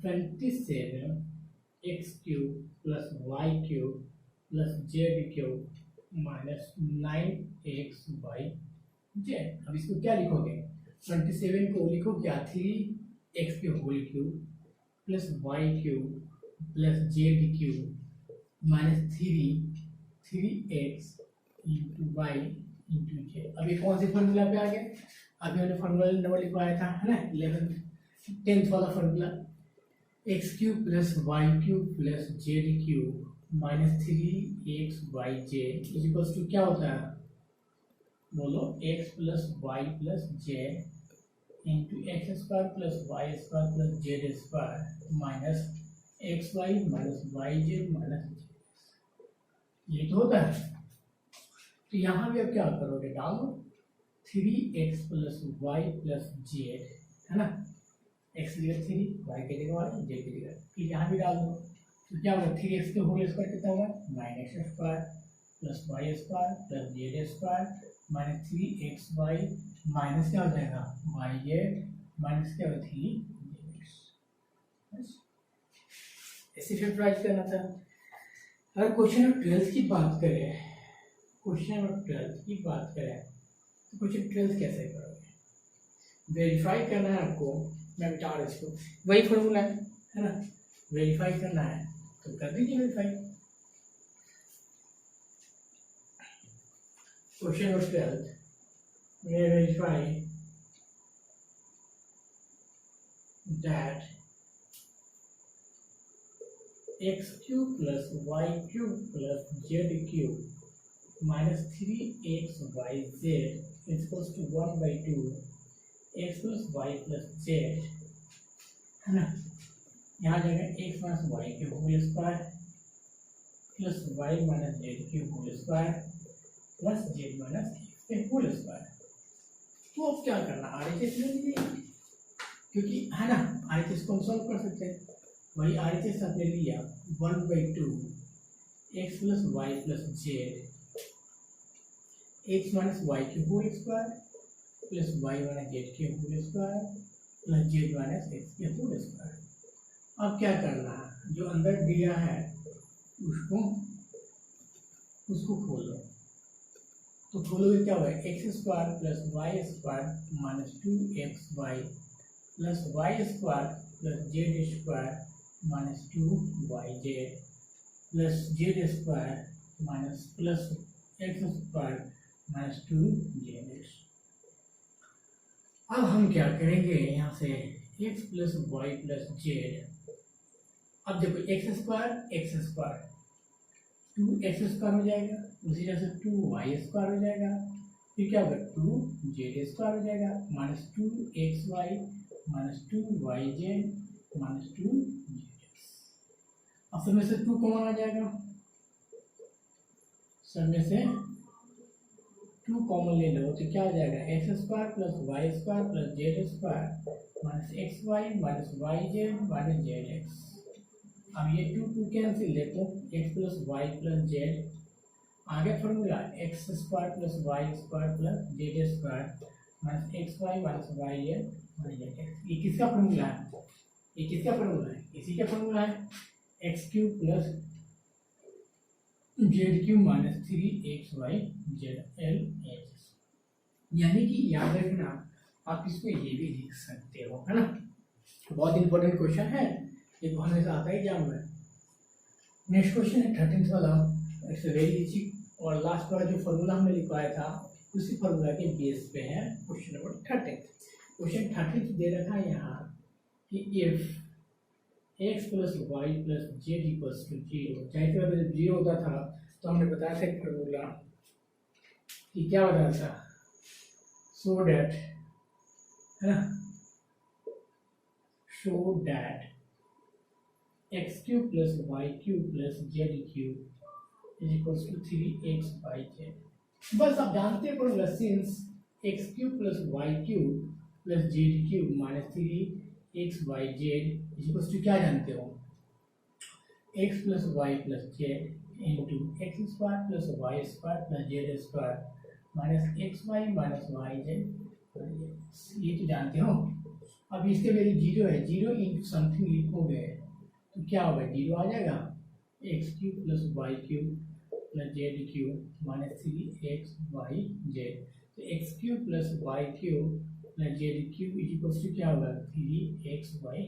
27x cube plus y cube plus z cube minus 9xy z। अब इसको क्या लिखोगे 27 को लिखो क्या 3x के whole cube plus y cube plus z cube minus 3x into y into z. अभी कौन से फॉर्मूला पे आ गए, अभी हमने फॉर्मूला नंबर लिखवाया था है ना 10th वाला formula x cube plus y cube plus z cube minus 3xyj equals to क्या होता है बोलो x plus y plus z into x square plus y square plus z square minus x y minus y z minus ये तो होता है। तो यहाँ भी अब क्या करोगे, डाल दो 3x plus y plus z, है ना, x की जगह 3, y की जगह y, z की जगह, फिर यहाँ भी डाल दो। तो क्या होगा, 3x के होल स्क्वायर कितना होगा, 9x square plus y square plus z square minus 3xy minus क्या हो जाएगा, yz माइनस क्या होगा 3x। ऐसे फैक्टराइज करना था। अगर क्वेश्चन नंबर 12 की बात करें, क्वेश्चन नंबर 12 की बात करें तो क्वेश्चन 12 कैसे करोगे, वेरीफाई करना है आपको, मैं मिटा रहा इसको, वही फॉर्मूला है ना, वेरीफाई करना है तो कर दीजिए verify. Question number 12 verify that x cube plus y cube plus z cube minus 3xyz equals to 1/2 x plus y plus z, है ना, यहाँ जाएगा x माइनस वाई के whole square plus y minus z के whole square plus z minus x के whole square. तो अब क्या करना, RHS ले लीजिए, क्योंकि है ना RHS को हम सॉल्व कर सकते हैं। वही RHS आपने लिया 1/2 x plus y plus z x minus y के whole square plus y minus z के whole square plus z minus x के होल स्क्वायर। अब क्या करना है, जो अंदर दिया है उसको खोलो, तो खोलोगे क्या होगा, x square plus y square minus 2xy plus y square plus z square minus 2yz plus z square minus plus x square minus 2zx। अब हम क्या करेंगे, यहाँ से x plus y plus z, अब देखो एक्स स्क्वायर 2x स्क्वायर हो जाएगा, उसी तरह से 2y स्क्वायर हो जाएगा, फिर क्या होगा 2z स्क्वायर हो जाएगा minus 2xy minus 2yz minus 2zx। अब सब में से 2 कॉमन आ जाएगा, सब में से 2 कॉमन ले लो तो क्या हो जाएगा, x square plus y square plus z square minus x y minus y z minus z x. अब ये 2 कैंसिल, देखो x plus y plus z, आगे formula x square plus y square plus z square minus x y minus y z minus z x. ये किसका formula है, ये किसका formula है, इसी का फॉर्मूला है, x cube plus z cube minus 3xy Z L H. यानी कि याद रखना, आप इसको ये भी लिख सकते हो, है ना, बहुत इंपॉर्टेंट क्वेश्चन है, ये तो हमेशा आता ही एग्जाम में। नेक्स्ट क्वेश्चन है 13th वाला, इट्स वेरी इजी, और लास्ट वाला जो फॉर्मूला हमने लिखवाया था उसी फॉर्मूला के बेस पे है क्वेश्चन नंबर 13। क्वेश्चन 13 दे रखा है यहाँ कि if x plus y plus z equals to 0, चाहे तो अगर 0 होता था तो हमने बताया था फॉर्मूला कि क्या बताया था, सो दैट, है ना, so that x cube plus y cube plus z cube is equals to 3xyz। बस आप जानते हैं formula, since x cube plus y cube plus z cube minus 3xyz is equals to क्या जानते हो, x plus y plus z into x square plus y square plus z square minus x y minus y z, ये तो जानते हो। अब इसके value 0 है, 0 इंटू समथिंग लिखोगे तो क्या होगा, 0 आ जाएगा, x cube plus y cube plus z cube minus 3xyz, तो x cube plus y cube plus z cube is equals to क्या होगा 3xy,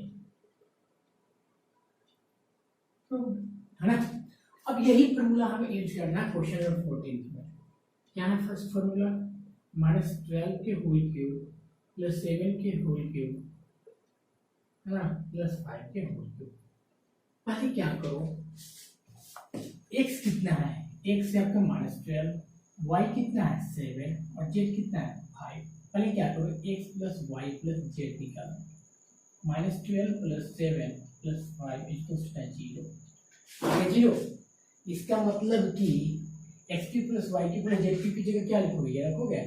है ना। अब यही फॉर्मूला हमें यूज करना है क्वेश्चन नंबर 14 में। क्या है फर्स्ट फॉर्मूला, माइनस 12 के होल क्यूब प्लस 7 के होल क्यूब, है ना, प्लस 5 के होल क्यूब। पहले क्या करो, x कितना है, x से आपका माइनस 12, y कितना है 7 और z कितना है 5। पहले क्या करो, x plus y plus z निकालो, minus 12 plus 7 plus 5 equals to 0, आगे 0, इसका मतलब कि x t plus y t plus z t की जगह क्या लिखोगे, ये रखोगे,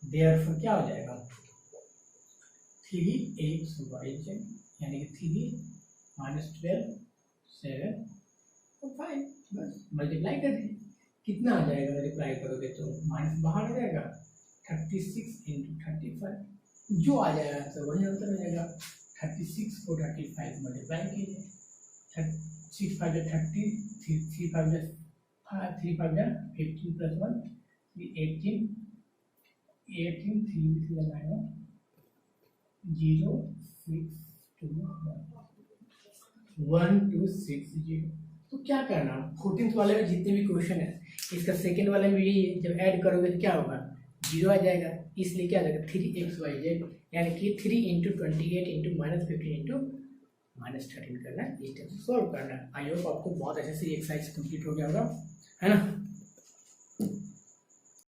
देयरफॉर क्या हो जाएगा 3x y z यानी कि 3 माइनस 12 7 और 5, बस मल्टीप्लाई कर दीजिए। कितना आ जाएगा मल्टीप्लाई करोगे तो माइनस बाहर आ जाएगा 36 इंटू 35, जो आ जाएगा तो वही आंसर हो जाएगा। 36 को 35 मल्टीप्लाई कीजिए, 6 5 30, 3 5 3 5 15 प्लस 1 18 18 3 3 लगाएगा 0 6 2 1 2 6 0। तो क्या करना, 14th वाले में जितने भी क्वेश्चन है इसका सेकेंड वाले में यही है, जब ऐड करोगे तो क्या होगा 0 आ जाएगा, इसलिए क्या आ जाएगा 3xyz यानी कि 3 into 28 into minus 15 into minus 13 करना है, इस टाइप से सॉल्व करना है। आई होप आपको बहुत अच्छे से एक्सरसाइज कंप्लीट हो गया होगा, है ना।